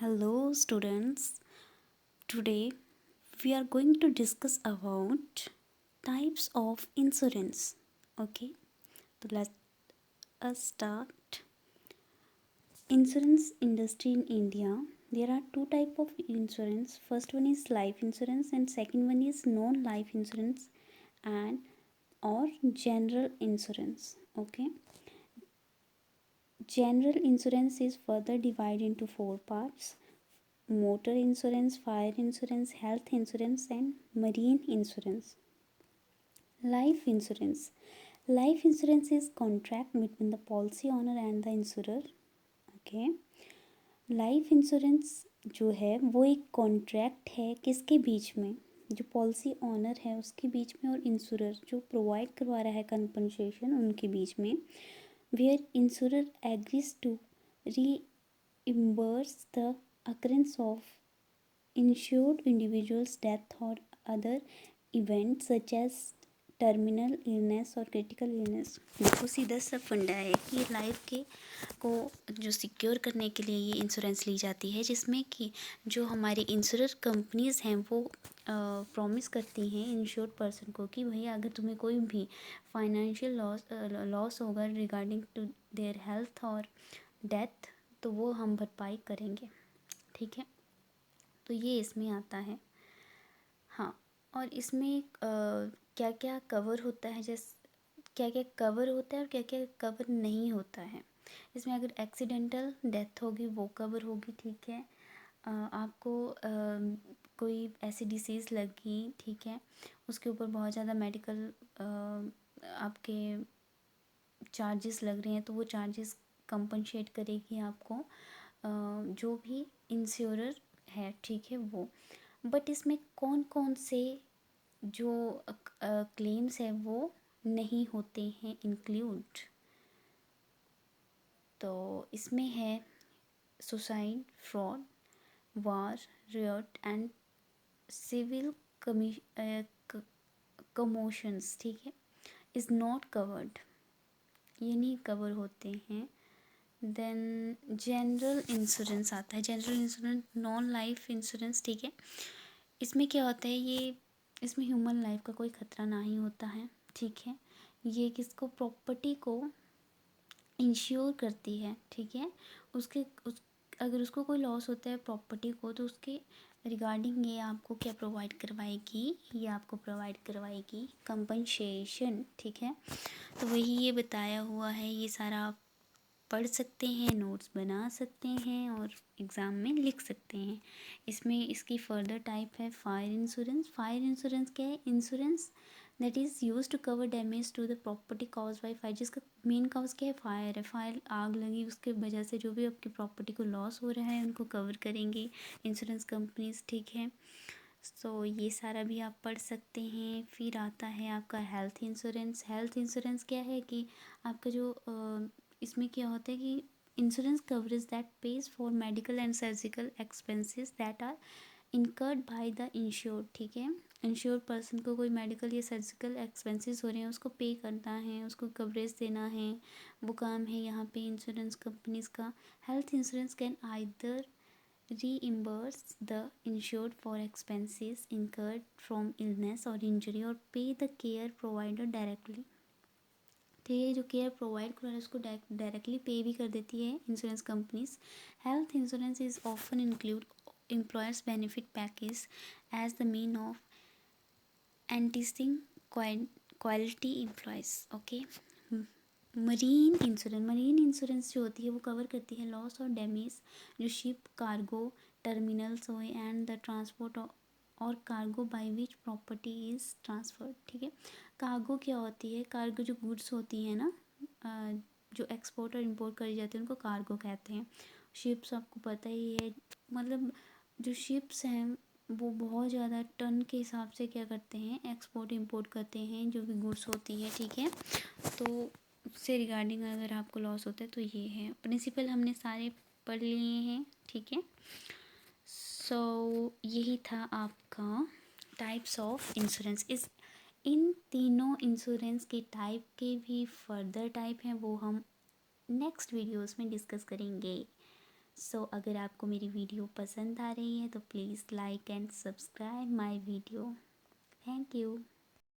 Hello students. Today we are going to discuss about types of insurance. Okay, so let us start. Insurance industry in India. There are two type of insurance. First one is life insurance and second one is non-life insurance and or general insurance. Okay. General insurance is further divided into four parts: motor insurance, fire insurance, health insurance, and marine insurance. Life insurance. Life insurance is contract between the policy owner and the insurer. Okay, life insurance जो है वो एक contract है किसके बीच में, जो policy owner है उसके बीच में और इंश्योरर जो प्रोवाइड करवा रहा है कंपनसेशन उनके बीच में, where insurer agrees to reimburse the occurrence of insured individuals' death or other events such as terminal illness और क्रिटिकल इलनेस। देखो सीधा सा फंडा है कि लाइफ के को जो सिक्योर करने के लिए ये इंश्योरेंस ली जाती है, जिसमें कि जो हमारी इंश्योरेंस कंपनीज़ हैं वो प्रॉमिस करती हैं इंश्योर्ड पर्सन को कि भैया अगर तुम्हें कोई भी फाइनेंशियल लॉस होगा रिगार्डिंग टू देयर हेल्थ और डेथ तो वो हम भरपाई करेंगे। ठीक है, तो ये इसमें आता है। हाँ, और इसमें क्या क्या कवर होता है, जैसे क्या क्या कवर होता है और क्या क्या कवर नहीं होता है। इसमें अगर एक्सीडेंटल डेथ होगी वो कवर होगी। ठीक है, आपको कोई ऐसी डिसीज़ लगी, ठीक है, उसके ऊपर बहुत ज़्यादा मेडिकल आपके चार्जेस लग रहे हैं तो वो चार्जेस कंपनसेट करेगी आपको जो भी इंश्योरर है। ठीक है, वो बट इसमें कौन कौन से जो क्लेम्स है वो नहीं होते हैं इंक्लूड, तो इसमें है suicide, fraud, war, riot and civil commotions. ठीक है, इज़ नॉट कवर्ड, ये नहीं कवर होते हैं। देन जनरल इंश्योरेंस आता है। General insurance non life insurance. ठीक है, इसमें क्या होता है, ये इसमें ह्यूमन लाइफ का कोई ख़तरा नहीं होता है। ठीक है, ये किसको, प्रॉपर्टी को इंश्योर करती है। ठीक है, अगर उसको कोई लॉस होता है प्रॉपर्टी को तो उसके रिगार्डिंग ये आपको क्या प्रोवाइड करवाएगी, ये आपको प्रोवाइड करवाएगी कंपनसेशन। ठीक है, तो वही ये बताया हुआ है, ये सारा आप पढ़ सकते हैं, नोट्स बना सकते हैं और एग्ज़ाम में लिख सकते हैं। इसमें इसकी फर्दर टाइप है फायर इंश्योरेंस। फायर इंश्योरेंस क्या है, insurance that is use to cover damage to the property cause by fire, जिसका मेन कॉज क्या है, फायर है। फायर, आग लगी, उसके वजह से जो भी आपकी प्रॉपर्टी को लॉस हो रहा है उनको कवर करेंगी इंश्योरेंस कंपनीज। ठीक है, सो ये सारा भी आप पढ़ सकते हैं। फिर आता है आपका हेल्थ इंश्योरेंस। हेल्थ इंश्योरेंस क्या है कि आपका जो इसमें क्या होता है कि insurance coverage that pays for medical and surgical expenses that are incurred by the insured. ठीक है, इंश्योर्ड पर्सन को कोई मेडिकल या सर्जिकल एक्सपेंसेस हो रहे हैं उसको पे करना है, उसको कवरेज देना है, वो काम है यहाँ पे इंश्योरेंस कंपनीज का। Health insurance can either reimburse the insured for expenses incurred from illness or injury or pay the care provider directly। तो ये जो केयर प्रोवाइड कर रहा है उसको डायरेक्टली पे भी कर देती है insurance companies. Health insurance is often include employers benefit package as the mean of enticing quality employees. Okay, marine insurance. Marine insurance जो होती है वो कवर करती है लॉस और डैमेज जो शिप, कार्गो, टर्मिनल्स हो एंड द ट्रांसपोर्ट और cargo by which property is transferred. ठीक है, कार्गो क्या होती है, कार्गो जो गुड्स होती है ना, जो एक्सपोर्ट और इम्पोर्ट करी जाती है उनको कार्गो कहते हैं। शिप्स आपको पता ही है, मतलब जो शिप्स हैं वो बहुत ज़्यादा टन के हिसाब से क्या करते हैं, एक्सपोर्ट इम्पोर्ट करते हैं जो भी गुड्स होती है। ठीक है, तो उससे रिगार्डिंग अगर आपको लॉस होता है तो ये है। प्रिंसिपल हमने सारे पढ़ लिए हैं। ठीक है, सो यही था आपका टाइप्स ऑफ इंश्योरेंस। इस इन तीनों इंश्योरेंस के टाइप के भी फर्दर टाइप हैं वो हम नेक्स्ट वीडियोस में डिस्कस करेंगे। सो अगर आपको मेरी वीडियो पसंद आ रही है तो please like and subscribe my video. Thank you.